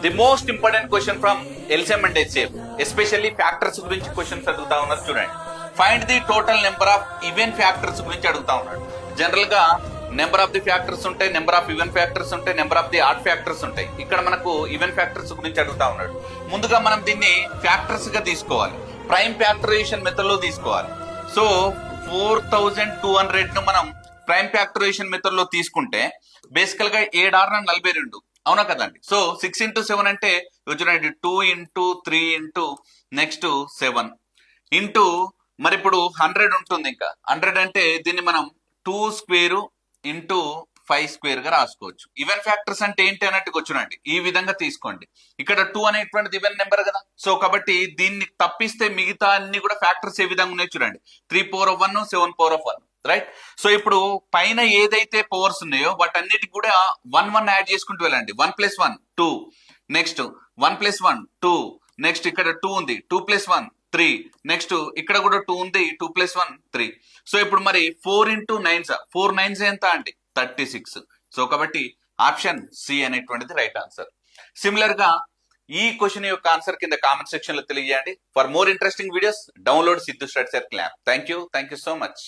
The most important question from LCM and HCF, especially factors గురించి questions అడుగుతా ఉన్నారు. చూడండి, find the total number of even factors గురించి అడుగుతా ఉన్నాడు. జనరల్ గా నెంబర్ ఆఫ్ ది ఫ్యాక్టర్స్ ఉంటాయి, నెంబర్ ఆఫ్ ఈవెన్ ఫ్యాక్టర్స్ ఉంటాయి, number of the add factors ఉంటాయి. ఇక్కడ మనకు ఈవెన్ ఫ్యాక్టర్స్ గురించి అడుగుతా ఉన్నాడు. ముందుగా మనం దీన్ని ఫ్యాక్టర్స్ గా తీసుకోవాలి, ప్రైమ్ ఫ్యాక్టరైజేషన్ మెథడ్ లో తీసుకోవాలి. సో 4200 ను మనం ప్రైమ్ ఫ్యాక్టరైజేషన్ మెథడ్ లో తీసుకుంటే బేసికల్ గా 7×6=42, అవునా కదండి. సో 6 × 7 అంటే చూడండి, 2 × 3 ఇంటూ నెక్స్ట్ 7 ఇంటూ మరి ఇప్పుడు 100 ఉంటుంది. ఇంకా 100 అంటే దీన్ని మనం 2 స్క్వేర్ ఇంటూ 5 స్క్వేర్ గా రాసుకోవచ్చు. ఈవెన్ ఫ్యాక్టర్స్ అంటే ఏంటి అన్నట్టుగా వచ్చునండి, ఈ విధంగా తీసుకోండి. ఇక్కడ 2 అనేటువంటిది ఈవెన్ నెంబర్ కదా, సో కాబట్టి దీన్ని తప్పిస్తే మిగతా అన్ని కూడా ఫ్యాక్టర్స్ ఏ విధంగా ఉన్నాయి చూడండి. 3/1, 7/1, రైట్. సో ఇప్పుడు పైన ఏదైతే పవర్స్ ఉన్నాయో వాటన్నిటికి కూడా 1 1 యాడ్ చేసుకుంటూ వెళ్ళండి. 1 + 1 2, నెక్స్ట్ 1 + 1 2, నెక్స్ట్ ఇక్కడ 2 ఉంది, 2 + 1 3, నెక్స్ట్ ఇక్కడ కూడా 2 ఉంది, 2 + 1 3. సో ఇప్పుడు మరి 4 × 9 4 9 ఎంత అండి 36. సో కాబట్టి ఆప్షన్ సి అనేటువంటిది రైట్ ఆన్సర్. సిమిలర్ గా ఈ క్వశ్చన్ యొక్క ఆన్సర్ కింద కామెంట్ సెక్షన్ లో తెలియజేయండి. For more interesting videos download Siddhu study circle app. Thank you so much.